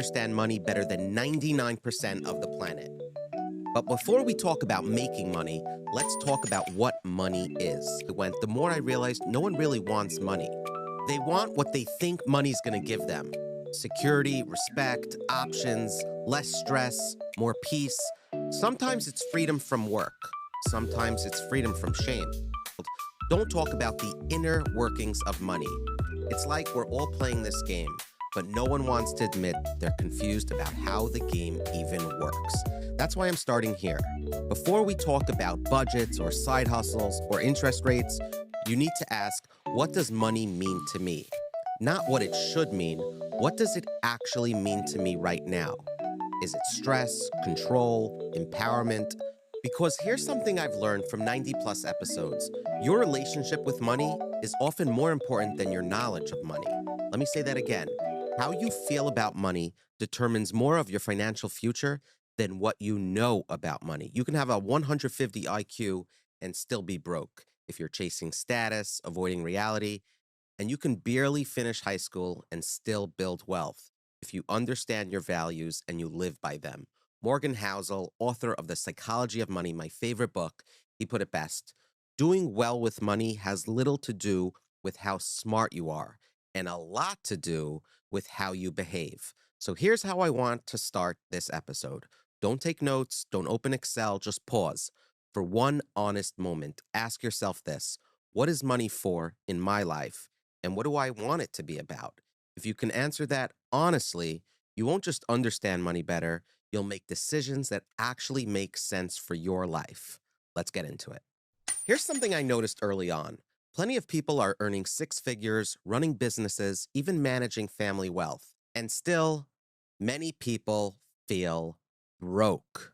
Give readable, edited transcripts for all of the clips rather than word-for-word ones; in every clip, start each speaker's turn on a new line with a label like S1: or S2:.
S1: understand money better than 99% of the planet. But before we talk about making money, let's talk about what money is. The more I realized no one really wants money. They want what they think money's going to give them: security, respect, options, less stress, more peace. Sometimes it's freedom from work, sometimes it's freedom from shame. Don't talk about the inner workings of money. It's like we're all playing this game, but no one wants to admit they're confused about how the game even works. That's why I'm starting here. Before we talk about budgets or side hustles or interest rates, you need to ask, what does money mean to me? Not what it should mean. What does it actually mean to me right now? Is it stress, control, empowerment? Because here's something I've learned from 90 plus episodes. Your relationship with money is often more important than your knowledge of money. Let me say that again. How you feel about money determines more of your financial future than what you know about money. You can have a 150 IQ and still be broke if you're chasing status, avoiding reality, and you can barely finish high school and still build wealth if you understand your values and you live by them. Morgan Housel, author of The Psychology of Money, my favorite book, he put it best. Doing well with money has little to do with how smart you are and a lot to do with how you behave. So here's how I want to start this episode. Don't take notes, don't open Excel, just pause. For one honest moment, ask yourself this: what is money for in my life? And what do I want it to be about? If you can answer that honestly, you won't just understand money better, you'll make decisions that actually make sense for your life. Let's get into it. Here's something I noticed early on. Plenty of people are earning six figures, running businesses, even managing family wealth. And still, many people feel broke.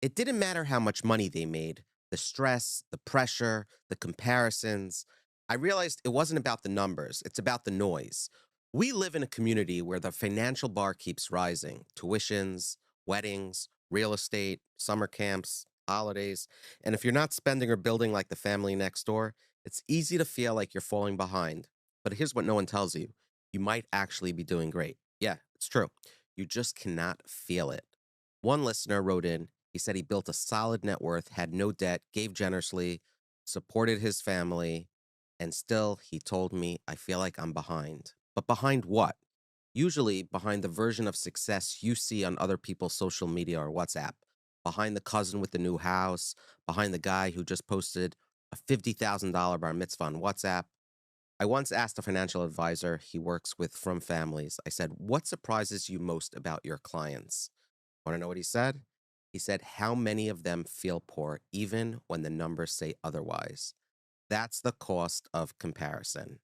S1: It didn't matter how much money they made, the stress, the pressure, the comparisons. I realized it wasn't about the numbers, it's about the noise. We live in a community where the financial bar keeps rising: tuitions, weddings, real estate, summer camps, holidays. And if you're not spending or building like the family next door, it's easy to feel like you're falling behind. But here's what no one tells you: you might actually be doing great. Yeah, it's true. You just cannot feel it. One listener wrote in, he said he built a solid net worth, had no debt, gave generously, supported his family, and still he told me, I feel like I'm behind. But behind what? Usually behind the version of success you see on other people's social media or WhatsApp. Behind the cousin with the new house, behind the guy who just posted a $50,000 bar mitzvah on WhatsApp. I once asked a financial advisor he works with from families, I said, what surprises you most about your clients? Want to know what he said? He said, how many of them feel poor even when the numbers say otherwise? That's the cost of comparison.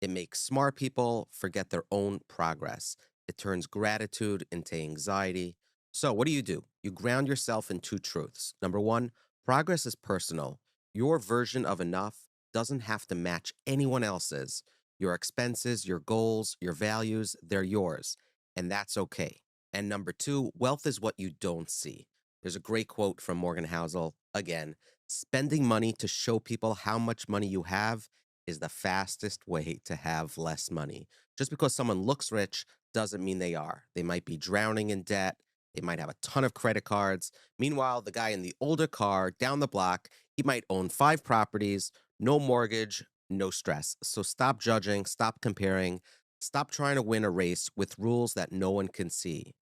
S1: It makes smart people forget their own progress. It turns gratitude into anxiety. So, what do? You ground yourself in two truths. Number one, progress is personal. Your version of enough doesn't have to match anyone else's. Your expenses, your goals, your values, they're yours. And that's okay. And number two, wealth is what you don't see. There's a great quote from Morgan Housel. Again, spending money to show people how much money you have is the fastest way to have less money. Just because someone looks rich doesn't mean they are. They might be drowning in debt. They might have a ton of credit cards. Meanwhile, the guy in the older car down the block, he might own 5 properties, no mortgage, no stress. So stop judging, stop comparing, stop trying to win a race with rules that no one can see.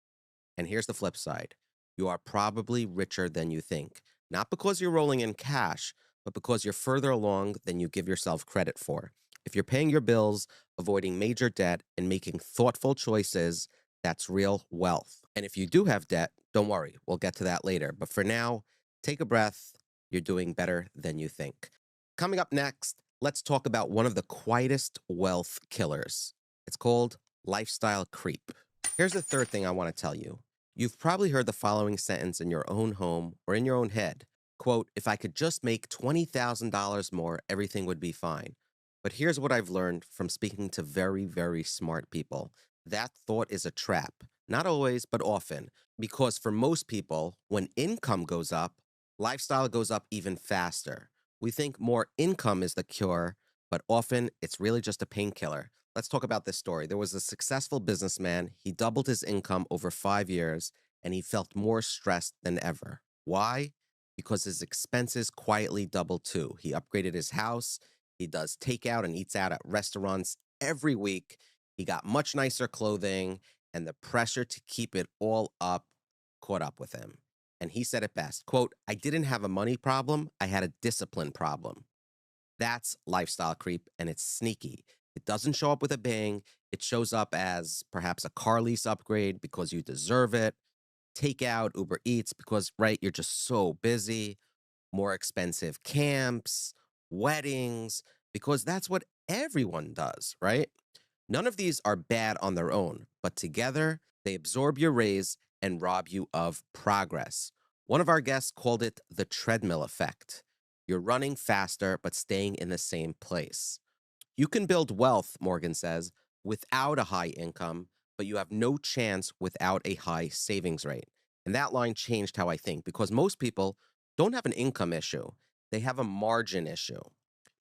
S1: And here's the flip side: you are probably richer than you think, not because you're rolling in cash, but because you're further along than you give yourself credit for. If you're paying your bills, avoiding major debt, and making thoughtful choices, that's real wealth. And if you do have debt, don't worry, we'll get to that later. But for now, take a breath. You're doing better than you think. Coming up next, let's talk about one of the quietest wealth killers. It's called lifestyle creep. Here's the third thing I want to tell you. You've probably heard the following sentence in your own home or in your own head. Quote, if I could just make $20,000 more, everything would be fine. But here's what I've learned from speaking to very, very smart people. That thought is a trap. Not always, but often. Because for most people, when income goes up, lifestyle goes up even faster. We think more income is the cure, but often it's really just a painkiller. Let's talk about this story. There was a successful businessman. He doubled his income over 5 years and he felt more stressed than ever. Why? Because his expenses quietly doubled too. He upgraded his house. He does takeout and eats out at restaurants every week. He got much nicer clothing, and the pressure to keep it all up caught up with him. And he said it best, quote, "I didn't have a money problem. I had a discipline problem." That's lifestyle creep, and it's sneaky. It doesn't show up with a bang. It shows up as perhaps a car lease upgrade because you deserve it, takeout, Uber Eats because, right, you're just so busy, more expensive camps, weddings, because that's what everyone does, right? None of these are bad on their own, but together they absorb your raise and rob you of progress. One of our guests called it the treadmill effect. You're running faster, but staying in the same place. You can build wealth, Morgan says, without a high income, but you have no chance without a high savings rate. And that line changed how I think because most people don't have an income issue, they have a margin issue.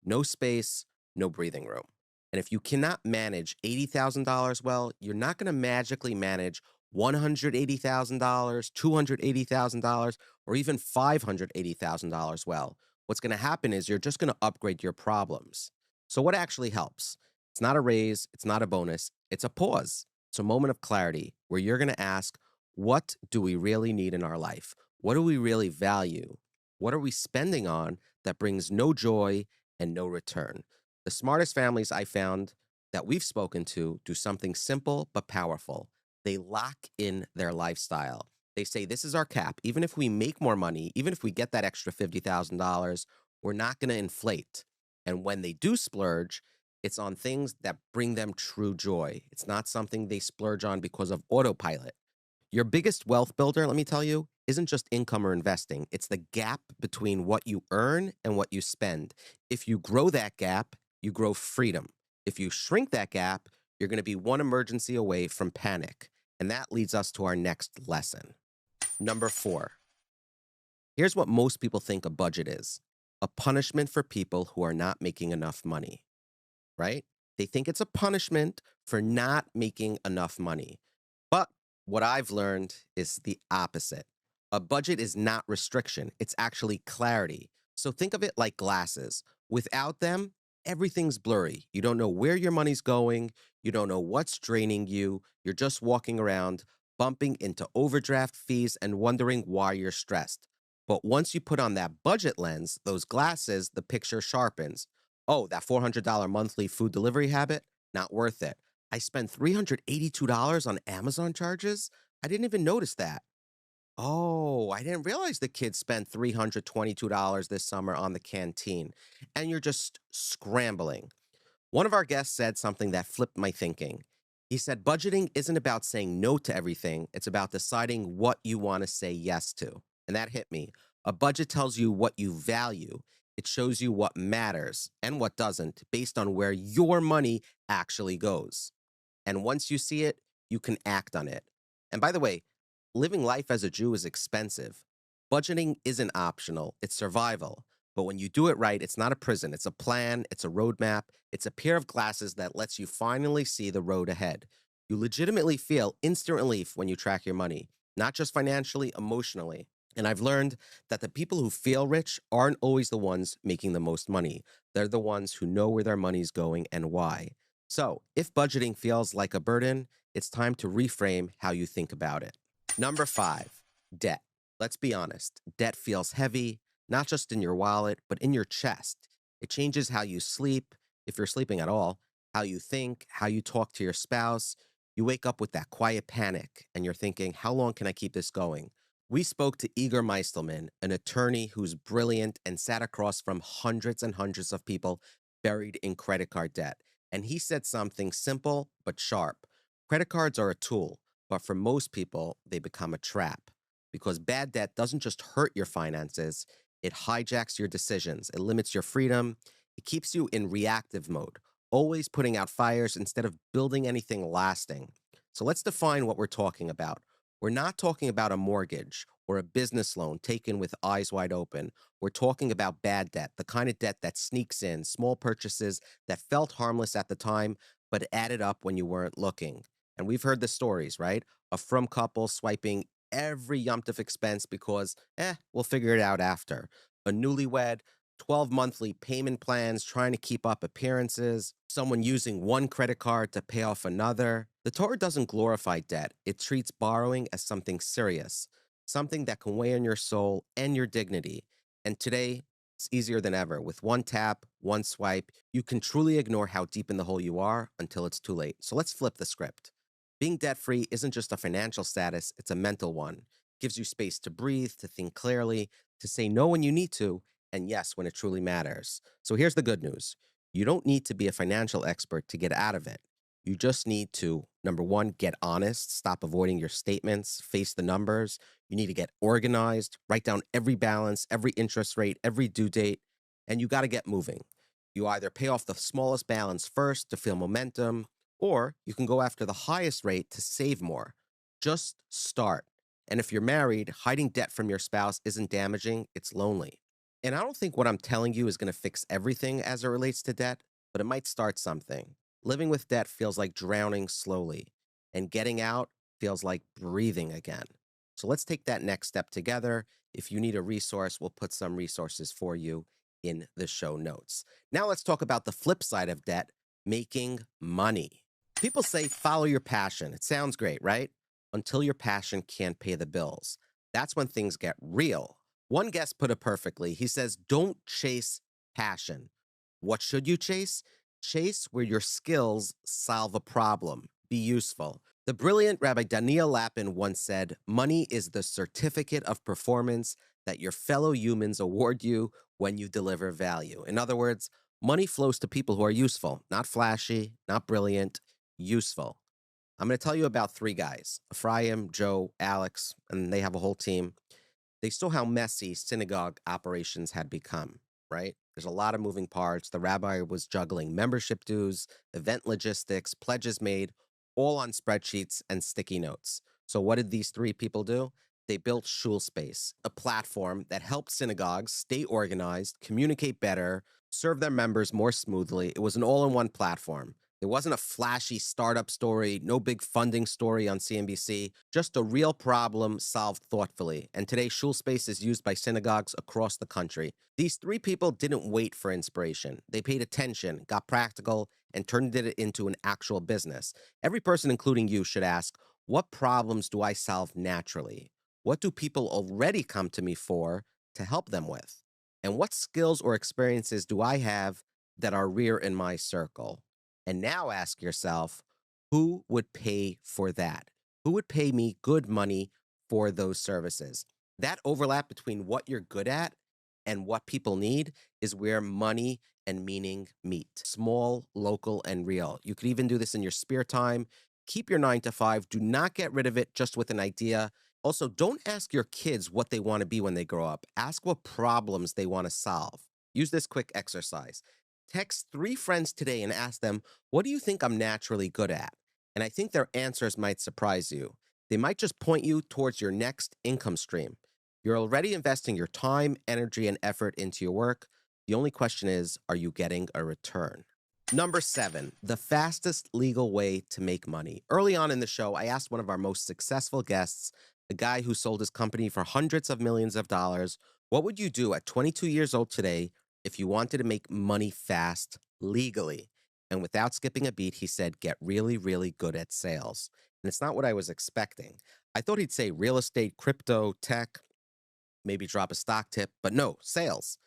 S1: No space, no breathing room. And if you cannot manage $80,000 well, you're not going to magically manage $180,000, $280,000, or even $580,000 well. What's going to happen is you're just going to upgrade your problems. So, what actually helps? It's not a raise, it's not a bonus, it's a pause. It's a moment of clarity where you're going to ask, what do we really need in our life? What do we really value? What are we spending on that brings no joy and no return? The smartest families I found that we've spoken to do something simple but powerful. They lock in their lifestyle. They say, this is our cap. Even if we make more money, even if we get that extra $50,000, we're not going to inflate. And when they do splurge, it's on things that bring them true joy. It's not something they splurge on because of autopilot. Your biggest wealth builder, let me tell you, isn't just income or investing. It's the gap between what you earn and what you spend. If you grow that gap, you grow freedom. If you shrink that gap, you're going to be one emergency away from panic. And that leads us to our next lesson. Number 4. Here's what most people think a budget is: a punishment for people who are not making enough money, right? They think it's a punishment for not making enough money. But what I've learned is the opposite. A budget is not restriction, it's actually clarity. So think of it like glasses. Without them, everything's blurry. You don't know where your money's going, you don't know what's draining you, you're just walking around, bumping into overdraft fees and wondering why you're stressed. But once you put on that budget lens, those glasses, the picture sharpens. Oh, that $400 monthly food delivery habit? Not worth it. I spent $382 on Amazon charges? I didn't even notice that. Oh, I didn't realize the kids spent $322 this summer on the canteen. And you're just scrambling. One of our guests said something that flipped my thinking. He said, budgeting isn't about saying no to everything, it's about deciding what you want to say yes to. And that hit me. A budget tells you what you value, it shows you what matters and what doesn't based on where your money actually goes. And once you see it, you can act on it. And by the way, living life as a Jew is expensive. Budgeting isn't optional, it's survival. But when you do it right, it's not a prison, it's a plan, it's a roadmap, it's a pair of glasses that lets you finally see the road ahead. You legitimately feel instant relief when you track your money, not just financially, emotionally. And I've learned that the people who feel rich aren't always the ones making the most money. They're the ones who know where their money's going and why. So, if budgeting feels like a burden, it's time to reframe how you think about it. Number 5, debt. Let's be honest, debt feels heavy, not just in your wallet, but in your chest. It changes how you sleep, if you're sleeping at all, how you think, how you talk to your spouse. You wake up with that quiet panic, and you're thinking, how long can I keep this going? We spoke to Igor Meistelman, an attorney who's brilliant and sat across from hundreds and hundreds of people buried in credit card debt. And he said something simple but sharp. Credit cards are a tool, but for most people, they become a trap because bad debt doesn't just hurt your finances, it hijacks your decisions, it limits your freedom, it keeps you in reactive mode, always putting out fires instead of building anything lasting. So let's define what we're talking about. We're not talking about a mortgage or a business loan taken with eyes wide open. We're talking about bad debt, the kind of debt that sneaks in, small purchases that felt harmless at the time, but it added up when you weren't looking. And we've heard the stories, right? A frum couple swiping every Yom Tov expense because, we'll figure it out after. A newlywed, 12 monthly payment plans trying to keep up appearances, someone using one credit card to pay off another. The Torah doesn't glorify debt, it treats borrowing as something serious, something that can weigh on your soul and your dignity. And today, it's easier than ever. With one tap, one swipe, you can truly ignore how deep in the hole you are until it's too late. So let's flip the script. Being debt free isn't just a financial status, it's a mental one. It gives you space to breathe, to think clearly, to say no when you need to, and yes when it truly matters. So here's the good news: you don't need to be a financial expert to get out of it. You just need to, number one, get honest, stop avoiding your statements, face the numbers. You need to get organized, write down every balance, every interest rate, every due date, and you got to get moving. You either pay off the smallest balance first to feel momentum, or you can go after the highest rate to save more. Just start. And if you're married, hiding debt from your spouse isn't damaging, it's lonely. And I don't think what I'm telling you is going to fix everything as it relates to debt, but it might start something. Living with debt feels like drowning slowly, and getting out feels like breathing again. So let's take that next step together. If you need a resource, we'll put some resources for you in the show notes. Now let's talk about the flip side of debt: making money. People say follow your passion. It sounds great, right? Until your passion can't pay the bills. That's when things get real. One guest put it perfectly. He says, don't chase passion. What should you chase? Chase where your skills solve a problem. Be useful. The brilliant Rabbi Daniel Lapin once said, money is the certificate of performance that your fellow humans award you when you deliver value. In other words, money flows to people who are useful, not flashy, not brilliant, useful. I'm going to tell you about three guys: Ephraim, Joe, Alex, and they have a whole team. They saw how messy synagogue operations had become, right? There's a lot of moving parts. The rabbi was juggling membership dues, event logistics, pledges made, all on spreadsheets and sticky notes. So, what did these three people do? They built Shul Space, a platform that helped synagogues stay organized, communicate better, serve their members more smoothly. It was an all in one platform. It wasn't a flashy startup story, no big funding story on CNBC, just a real problem solved thoughtfully. And today, Shul Space is used by synagogues across the country. These three people didn't wait for inspiration. They paid attention, got practical, and turned it into an actual business. Every person, including you, should ask, what problems do I solve naturally? What do people already come to me for to help them with? And what skills or experiences do I have that are rare in my circle? And now ask yourself, who would pay for that? Who would pay me good money for those services? That overlap between what you're good at and what people need is where money and meaning meet. Small, local, and real. You could even do this in your spare time. Keep your 9 to 5. Do not get rid of it just with an idea. Also, don't ask your kids what they want to be when they grow up. Ask what problems they want to solve. Use this quick exercise. Text 3 friends today and ask them, what do you think I'm naturally good at? And I think their answers might surprise you. They might just point you towards your next income stream. You're already investing your time, energy, and effort into your work. The only question is, are you getting a return? Number 7, the fastest legal way to make money. Early on in the show, I asked one of our most successful guests, a guy who sold his company for hundreds of millions of dollars, what would you do at 22 years old today if you wanted to make money fast legally? And without skipping a beat, he said, get really, really good at sales. And it's not what I was expecting. I thought he'd say real estate, crypto, tech, maybe drop a stock tip, but no, sales.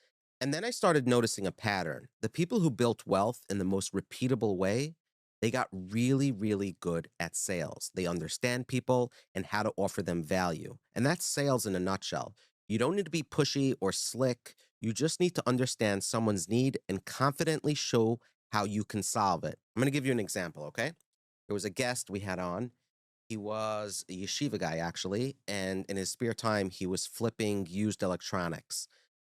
S1: And then I started noticing a pattern. The people who built wealth in the most repeatable way, they got really, really good at sales. They understand people and how to offer them value. And that's sales in a nutshell. You don't need to be pushy or slick. You just need to understand someone's need and confidently show how you can solve it. I'm going to give you an example, okay? There was a guest we had on. He was a yeshiva guy, actually, and in his spare time, he was flipping used electronics.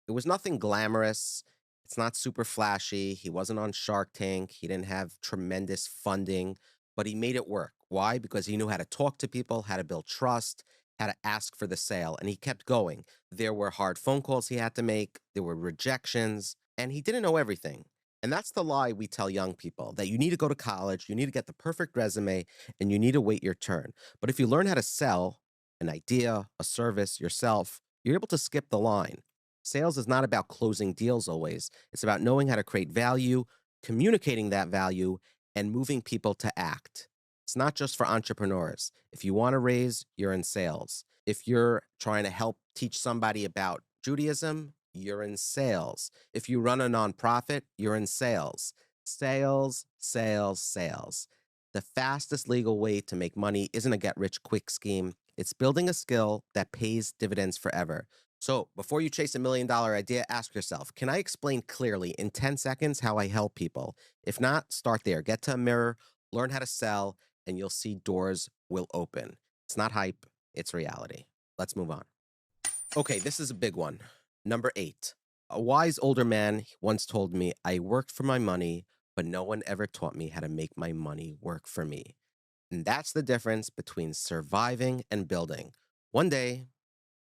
S1: It was nothing glamorous. It's not super flashy. He wasn't on Shark Tank. He didn't have tremendous funding, but he made it work. Why? Because he knew how to talk to people, how to build trust, how to ask for the sale, and he kept going. There were hard phone calls he had to make, there were rejections, and he didn't know everything. And that's the lie we tell young people, that you need to go to college, you need to get the perfect resume, and you need to wait your turn. But if you learn how to sell an idea, a service, yourself, you're able to skip the line. Sales is not about closing deals always, it's about knowing how to create value, communicating that value, and moving people to act. It's not just for entrepreneurs. If you want to raise, you're in sales. If you're trying to help teach somebody about Judaism, you're in sales. If you run a nonprofit, you're in sales. Sales, sales, sales. The fastest legal way to make money isn't a get rich quick scheme. It's building a skill that pays dividends forever. So before you chase $1 million idea, ask yourself, can I explain clearly in 10 seconds how I help people? If not, start there. Get to a mirror, learn how to sell, and you'll see doors will open. It's not hype, it's reality. Let's move on. Okay, this is a big one. Number 8. A wise older man once told me, I worked for my money, but no one ever taught me how to make my money work for me. And that's the difference between surviving and building. One day,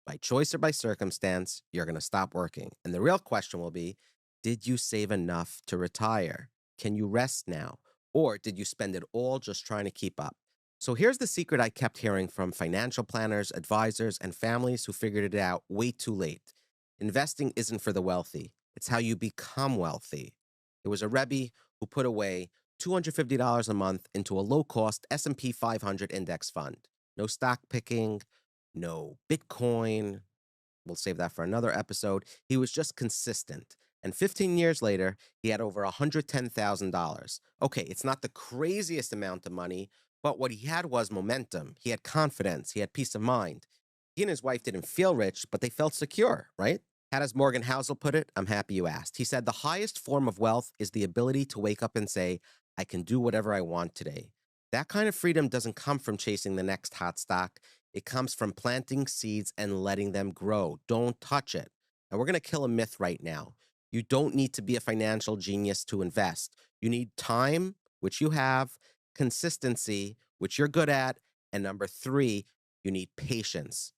S1: by choice or by circumstance, you're going to stop working. And the real question will be, did you save enough to retire? Can you rest now? Or did you spend it all just trying to keep up? So here's the secret I kept hearing from financial planners, advisors, and families who figured it out way too late. Investing isn't for the wealthy. It's how you become wealthy. There was a Rebbe who put away $250 a month into a low-cost S&P 500 index fund. No stock picking, no Bitcoin. We'll save that for another episode. He was just consistent. And 15 years later, he had over $110,000. Okay, it's not the craziest amount of money, but what he had was momentum. He had confidence. He had peace of mind. He and his wife didn't feel rich, but they felt secure, right? How does Morgan Housel put it? I'm happy you asked. He said, the highest form of wealth is the ability to wake up and say, I can do whatever I want today. That kind of freedom doesn't come from chasing the next hot stock. It comes from planting seeds and letting them grow. Don't touch it. And we're going to kill a myth right now. You don't need to be a financial genius to invest. You need time, which you have, consistency, which you're good at, and number 3, you need patience.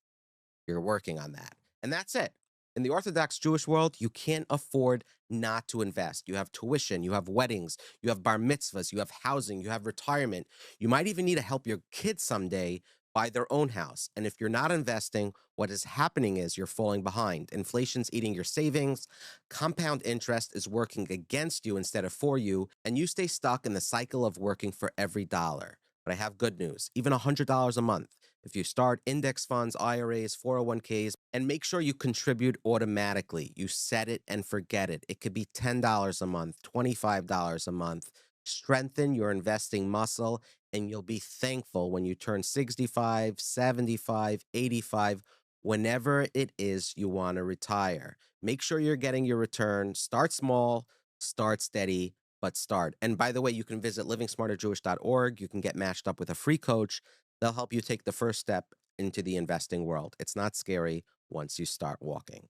S1: You're working on that. And that's it. In the Orthodox Jewish world, you can't afford not to invest. You have tuition, you have weddings, you have bar mitzvahs, you have housing, you have retirement. You might even need to help your kids someday buy their own house. And if you're not investing, what is happening is you're falling behind. Inflation's eating your savings, compound interest is working against you instead of for you, and you stay stuck in the cycle of working for every dollar. But I have good news. Even $100 a month, if you start index funds, IRAs, 401ks, and make sure you contribute automatically. You set it and forget it. It could be $10 a month, $25 a month. Strengthen your investing muscle, and you'll be thankful when you turn 65, 75, 85, whenever it is you want to retire. Make sure you're getting your return. Start small, start steady, but start. And by the way, you can visit livingsmarterjewish.org. You can get matched up with a free coach. They'll help you take the first step into the investing world. It's not scary once you start walking.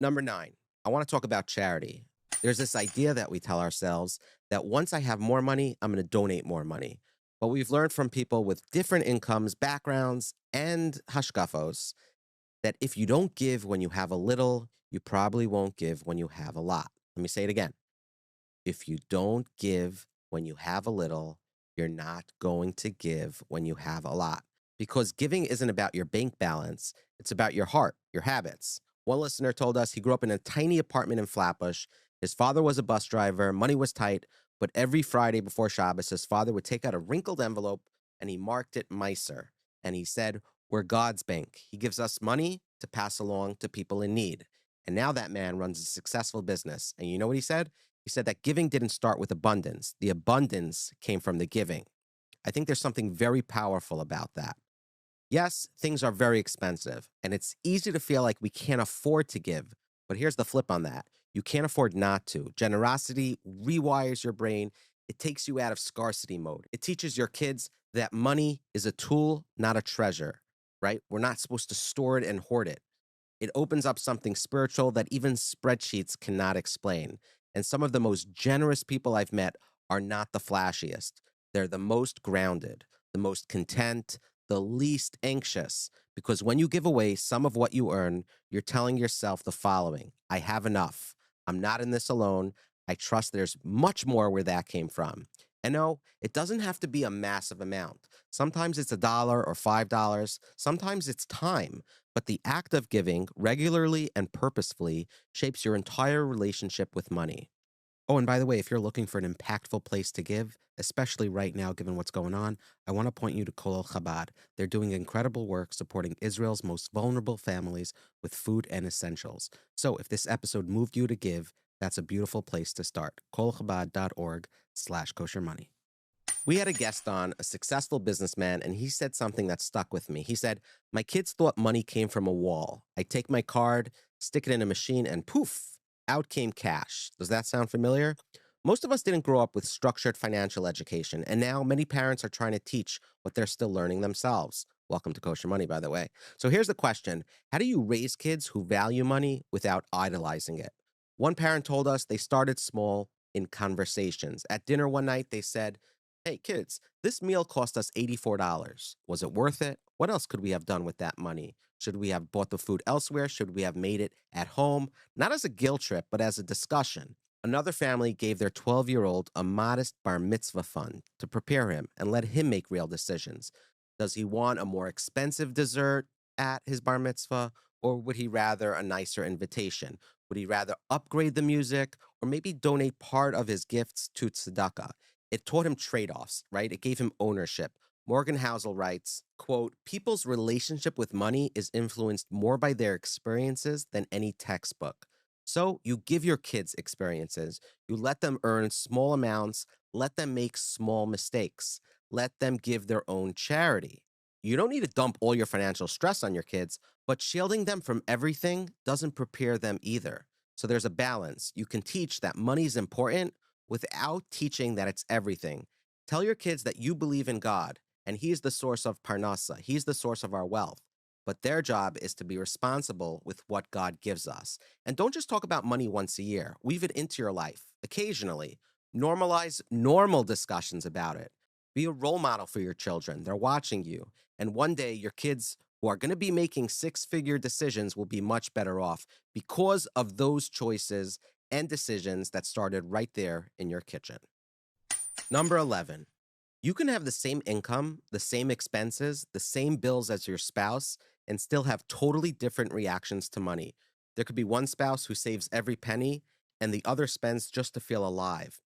S1: Number 9, I want to talk about charity. There's this idea that we tell ourselves that once I have more money, I'm going to donate more money. But we've learned from people with different incomes, backgrounds, and hashkafos that if you don't give when you have a little, you probably won't give when you have a lot. Let me say it again. If you don't give when you have a little, you're not going to give when you have a lot. Because giving isn't about your bank balance, it's about your heart, your habits. One listener told us he grew up in a tiny apartment in Flatbush. His father was a bus driver, money was tight, but every Friday before Shabbos, his father would take out a wrinkled envelope and he marked it Meiser. And he said, we're God's bank. He gives us money to pass along to people in need. And now that man runs a successful business. And you know what he said? He said that giving didn't start with abundance. The abundance came from the giving. I think there's something very powerful about that. Yes, things are very expensive, and it's easy to feel like we can't afford to give. But here's the flip on that. You can't afford not to. Generosity rewires your brain. It takes you out of scarcity mode. It teaches your kids that money is a tool, not a treasure, right? We're not supposed to store it and hoard it. It opens up something spiritual that even spreadsheets cannot explain. And some of the most generous people I've met are not the flashiest. They're the most grounded, the most content, the least anxious. Because when you give away some of what you earn, you're telling yourself the following: I have enough. I'm not in this alone. I trust there's much more where that came from. And no, it doesn't have to be a massive amount. Sometimes it's $1 or $5. Sometimes it's time. But the act of giving regularly and purposefully shapes your entire relationship with money. Oh, and by the way, if you're looking for an impactful place to give, especially right now, given what's going on, I want to point you to Kol Chabad. They're doing incredible work supporting Israel's most vulnerable families with food and essentials. So if this episode moved you to give, that's a beautiful place to start. kolchabad.org/kosher money. We had a guest on, a successful businessman, and he said something that stuck with me. He said, "My kids thought money came from a wall. I take my card, stick it in a machine, and poof, out came cash." Does that sound familiar? Most of us didn't grow up with structured financial education, and now many parents are trying to teach what they're still learning themselves. Welcome to Kosher Money, by the way. So here's the question: how do you raise kids who value money without idolizing it? One parent told us they started small in conversations. At dinner one night, they said, "Hey, kids, this meal cost us $84. Was it worth it? What else could we have done with that money? Should we have bought the food elsewhere? Should we have made it at home?" Not as a guilt trip, but as a discussion. Another family gave their 12-year-old a modest bar mitzvah fund to prepare him and let him make real decisions. Does he want a more expensive dessert at his bar mitzvah, or would he rather a nicer invitation? Would he rather upgrade the music or maybe donate part of his gifts to tzedakah? It taught him trade-offs, right? It gave him ownership. Morgan Housel writes, quote, "People's relationship with money is influenced more by their experiences than any textbook. So you give your kids experiences. You let them earn small amounts, let them make small mistakes, let them give their own charity. You don't need to dump all your financial stress on your kids, but shielding them from everything doesn't prepare them either. So there's a balance. You can teach that money is important without teaching that it's everything. Tell your kids that you believe in God and He's the source of parnasa, He's the source of our wealth. But their job is to be responsible with what God gives us. And don't just talk about money once a year. Weave it into your life occasionally. Normalize normal discussions about it. Be a role model for your children. They're watching you. And one day, your kids who are going to be making six-figure decisions will be much better off because of those choices and decisions that started right there in your kitchen. Number 11, you can have the same income, the same expenses, the same bills as your spouse, and still have totally different reactions to money. There could be one spouse who saves every penny, and the other spends just to feel alive.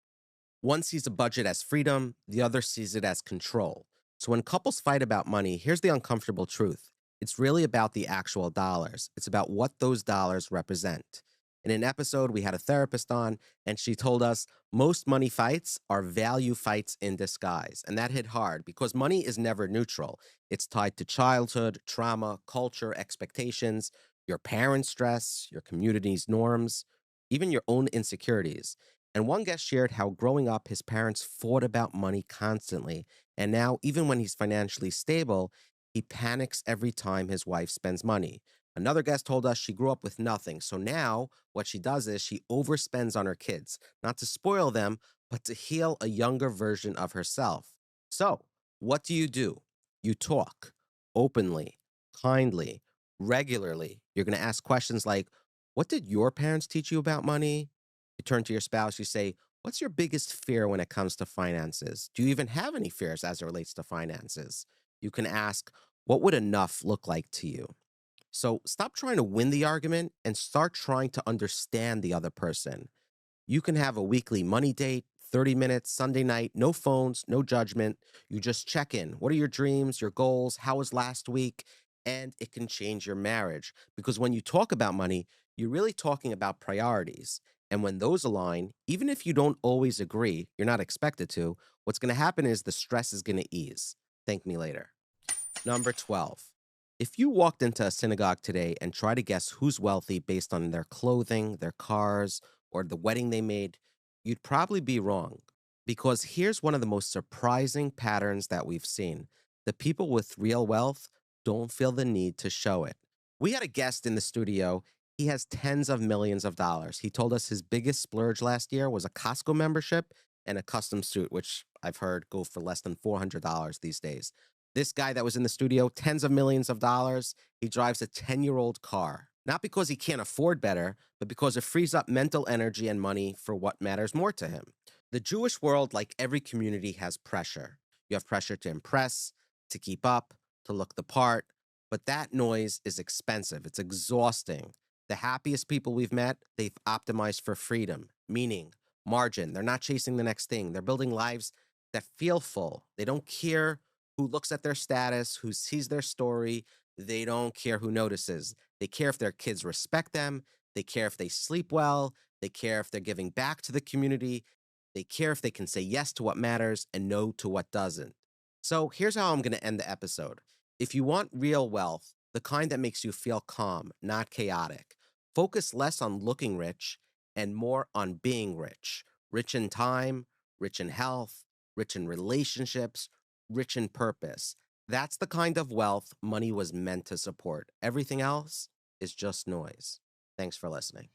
S1: One sees a budget as freedom, the other sees it as control. So when couples fight about money, here's the uncomfortable truth: it's really about the actual dollars, it's about what those dollars represent. In an episode, we had a therapist on, and she told us most money fights are value fights in disguise. And that hit hard because money is never neutral. It's tied to childhood, trauma, culture, expectations, your parents' stress, your community's norms, even your own insecurities. And one guest shared how growing up, his parents fought about money constantly. And now, even when he's financially stable, he panics every time his wife spends money. Another guest told us she grew up with nothing. So now what she does is she overspends on her kids, not to spoil them, but to heal a younger version of herself. So, what do? You talk openly, kindly, regularly. You're going to ask questions like, "What did your parents teach you about money?" You turn to your spouse, you say, "What's your biggest fear when it comes to finances? Do you even have any fears as it relates to finances?" You can ask, "What would enough look like to you?" So stop trying to win the argument and start trying to understand the other person. You can have a weekly money date, 30 minutes, Sunday night, no phones, no judgment. You just check in. What are your dreams, your goals? How was last week? And it can change your marriage because when you talk about money, you're really talking about priorities. And when those align, even if you don't always agree, you're not expected to, what's going to happen is the stress is going to ease. Thank me later. Number 12. If you walked into a synagogue today and try to guess who's wealthy based on their clothing, their cars, or the wedding they made, you'd probably be wrong. Because here's one of the most surprising patterns that we've seen: the people with real wealth don't feel the need to show it. We had a guest in the studio. He has tens of millions of dollars. He told us his biggest splurge last year was a Costco membership and a custom suit, which I've heard go for less than $400 these days. This guy that was in the studio, tens of millions of dollars, he drives a 10-year-old car. Not because he can't afford better, but because it frees up mental energy and money for what matters more to him. The Jewish world, like every community, has pressure. You have pressure to impress, to keep up, to look the part, but that noise is expensive. It's exhausting. The happiest people we've met, they've optimized for freedom, meaning margin. They're not chasing the next thing. They're building lives that feel full. They don't care who looks at their status, who sees their story. They don't care who notices. They care if their kids respect them. They care if they sleep well. They care if they're giving back to the community. They care if they can say yes to what matters and no to what doesn't. So here's how I'm going to end the episode. If you want real wealth, the kind that makes you feel calm, not chaotic, focus less on looking rich and more on being rich. Rich in time, rich in health, rich in relationships, rich in purpose. That's the kind of wealth money was meant to support. Everything else is just noise. Thanks for listening.